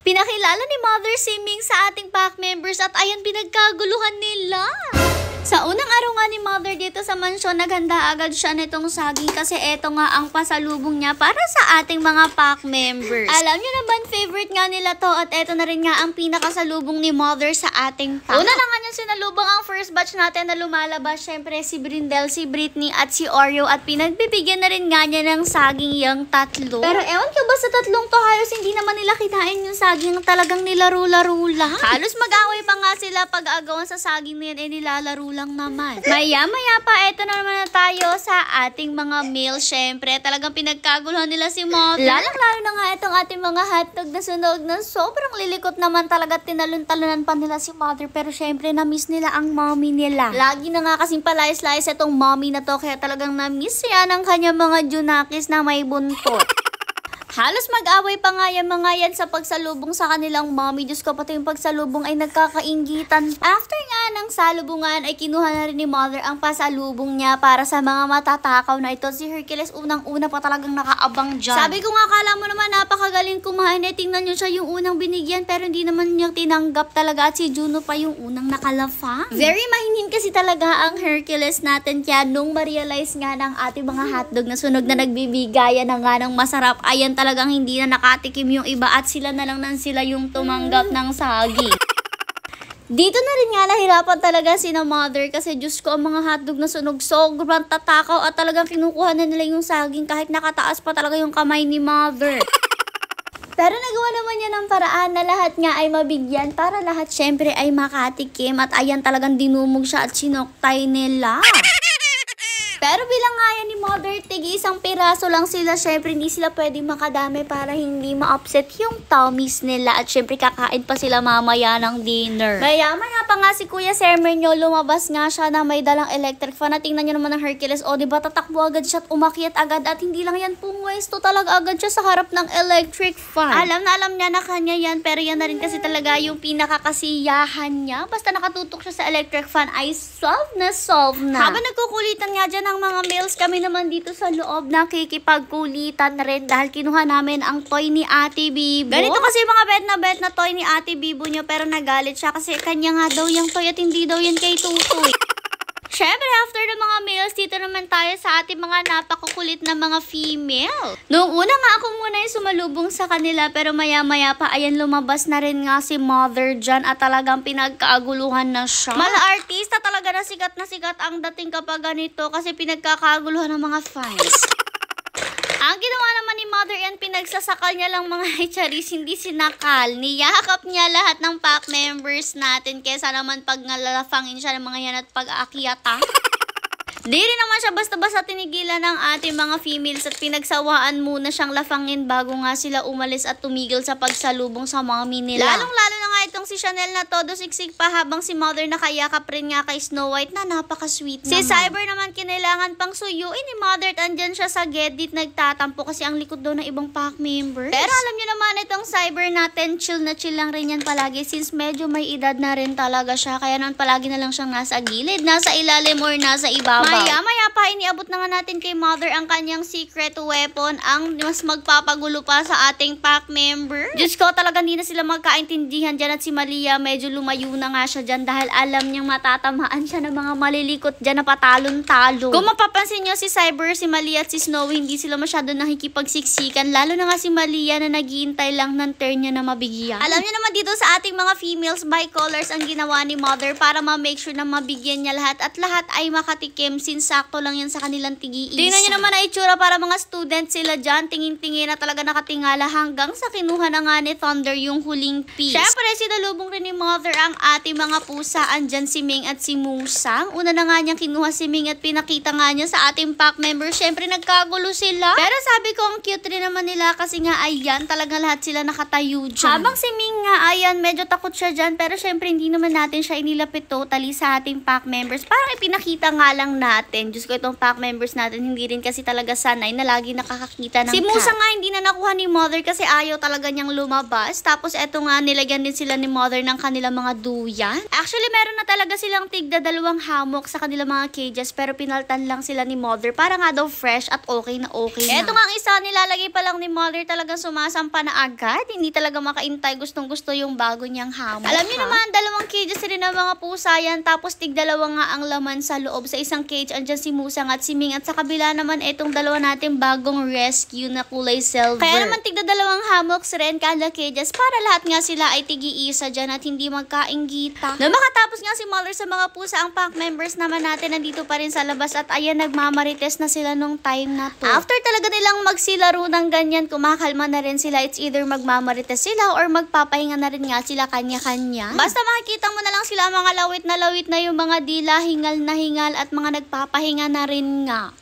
Pinakilala ni Mother si Ming sa ating pack members at ayan pinagkaguluhan nila. Sa unang araw nga ni Mother dito sa mansyon, naghanda agad siya nitong saging kasi eto nga ang pasalubong niya para sa ating mga pack members. Alam niyo naman, favorite nga nila to at eto na rin nga ang pinakasalubong ni Mother sa ating pack. Una na nga niya sinalubong ang first batch natin na lumalabas. Syempre si Brindel, si Britney at si Oreo at pinagbibigyan na rin nga niya ng saging yung tatlo. Pero ewan ko ba sa tatlong to, halos hindi naman nila kitain yung saging, talagang nilaro-laro lang. Halos mag-away pa nga sila pag-agawan sa saging na yan, nilalaro lang naman. Maya-maya pa, eto na naman na tayo sa ating mga meals. Syempre, talagang pinagkaguluhan nila si Mother. Lalang-lalo na nga itong ating mga hotdog na sunog na sobrang lilikot naman talaga. Tinalon-talonan pa nila si Mother, pero syempre na-miss nila ang mommy nila. Lagi na nga kasing palayas-layas itong mommy na to, kaya talagang na-miss yan ang kanyang mga junakis na may buntot. Halos mag-away pa nga yung mga yan sa pagsalubong sa kanilang mommy. Diyos ko, pati yung pagsalubong ay nagkakainggitan. After nga ng salubungan ay kinuha na rin ni Mother ang pasalubong niya para sa mga matatakaw na ito. Si Hercules unang-una pa talagang nakaabang dyan. Sabi ko nga, akala mo naman napakagaling kumain. Tingnan nyo siya yung unang binigyan pero hindi naman niya tinanggap talaga at si Juno pa yung unang nakalafang. Very mahinhin kasi talaga ang Hercules natin. Kaya nung ma-realize nga ng ating mga hotdog na sunog na nagbibigayan na nga ng masarap, ayan talagang hindi na nakatikim yung iba at sila na lang sila yung tumanggap ng saging. Dito na rin nga nahirapan talaga sina Mother kasi Diyos ko, ang mga hotdog na sunog sobrang tatakaw at talagang kinukuha na nila yung saging kahit nakataas pa talaga yung kamay ni Mother. Pero nagawa naman niya ng paraan na lahat nga ay mabigyan para lahat syempre ay makatikim at ayan talagang dinumog siya at sinoktay nila. Pero bilang nga yan ni Mother, tig-isang piraso lang sila. Syempre, hindi sila pwedeng makadami para hindi ma-upset yung tummies nila. At syempre, kakain pa sila mamaya ng dinner. Maya-maya pa nga si Kuya Semenyo, lumabas nga siya na may dalang electric fan. At tingnan nyo naman ng Hercules, o diba tatakbo agad siya at umakyat agad. At hindi lang yan pumwesto talaga agad siya sa harap ng electric fan. Alam niya na kanya yan, pero yan na rin kasi talaga yung pinakakasiyahan niya. Basta nakatutok siya sa electric fan ay solve na. Habang nagkukulitan nga dyan ng mga meals, kami naman dito sa loob nakikipagkulitan na rin dahil kinuha namin ang toy ni Ate Bibo. Ganito kasi mga bet na toy ni Ate Bibo niya, pero nagalit siya kasi kanya nga daw yung toy at hindi daw yan kay Tutoy. Syempre, after ng mga meals, dito naman tayo sa ating mga napakukulit na mga female. Noong una nga ako muna yung sumalubong sa kanila, pero maya-maya pa, ayan lumabas na rin nga si Mother dyan at talagang pinagkaaguluhan na siya. Mala-artista talaga na sikat ang dating kapag ganito kasi pinagkakaguluhan ng mga fans. Ang ginawa naman ni Mother yan, pinagsasakal niya lang mga charis, hindi sinakal. Niyakap niya lahat ng pack members natin kesa naman pag nalalafangin siya ng mga yan at pag-aakyata. Di rin naman siya basta-basta tinigilan ng ating mga females at pinagsawaan muna siyang lafangin bago nga sila umalis at tumigil sa pagsalubong sa mommy nila. Lalong-lalo na nga itong si Chanel na todo siksik pa habang si Mother nakayakap rin nga kay Snow White na napaka-sweet naman. Si Cyber naman kinailangan pang suyuin ni Mother at andyan siya sa Gedit nagtatampo kasi ang likod daw ng ibang pack members. Pero alam niyo naman itong Cyber natin, chill na chill lang rin yan palagi since medyo may edad na rin talaga siya. Kaya naman palagi na lang siyang nasa gilid, nasa ilalim or nasa ibabaw. Maya pa, iniabot na nga natin kay Mother ang kanyang secret weapon, ang mas magpapagulo pa sa ating pack member. Diyos ko, talaga hindi na sila magkaintindihan dyan at si Malia medyo lumayo na nga siya dyan dahil alam niyang matatamaan siya ng mga malilikot dyan na patalon-talon. Kung mapapansin niyo si Cyber, si Malia at si Snow, hindi sila masyado nakikipagsiksikan, lalo na nga si Malia na naghihintay lang ng turn niya na mabigyan. Alam niyo naman dito sa ating mga females, bicolors ang ginawa ni Mother para ma-make sure na mabigyan niya lahat at lahat ay makatikim since sakto lang yan sa kanilang tigi-isa. Tingnan nyo naman na itsura para mga student sila dyan. Tingin-tingin na talaga nakatingala hanggang sa kinuha na nga ni Thunder yung huling piece. Syempre, sinalubong rin ni Mother ang ating mga pusa. Andyan si Ming at si Musang. Una na nga niyang kinuha si Ming at pinakita nga niya sa ating pack member. Syempre, nagkagulo sila. Pero sabi ko, ang cute rin naman nila kasi nga, ayan, talaga lahat sila nakatayo dyan. Habang si Ming nga, ayan, medyo takot siya dyan. Pero syempre, hindi naman natin siya inilapit totally sa ating pack members. Parang ipinakita nga lang natin. Diyos ko, itong pack members natin, hindi rin kasi talaga sanay na lagi nakakakita ng si Musa nga, hindi na nakuha ni Mother kasi ayaw talaga niyang lumabas. Tapos, eto nga, nilagyan din sila sila ni Mother ng kanilang mga duyan. Actually, meron na talaga silang tigda 2 hammock sa kanilang mga cages pero pinaltan lang sila ni Mother para nga daw fresh at okay na okay na. Eto nga ang isa, nilalagay pa lang ni Mother, talagang sumasampa na agad. Hindi talaga makaintay, gustong-gusto yung bago niyang hammock. Alam niyo naman, 2 cages rin ng mga pusa yan, tapos tig 2 nga ang laman sa loob. Sa isang cage, andyan si Musang at si Ming, at sa kabila naman itong 2 natin bagong rescue na kulay silver. Kaya naman tigda 2 hammocks rin kada cages para lahat nga sila ay tigi-isa dyan at hindi magkainggita. Na makatapos nga si Mother sa mga pusa, ang pack members naman natin nandito pa rin sa labas at ayan, nagmamarites na sila nung time na to. After talaga nilang magsilaro ng ganyan, kumakalma na rin sila. It's either magmamarites sila or magpapahinga na rin nga sila kanya-kanya. Basta makikita mo na lang sila mga lawit na yung mga dila, hingal na hingal at mga nagpapahinga na rin nga.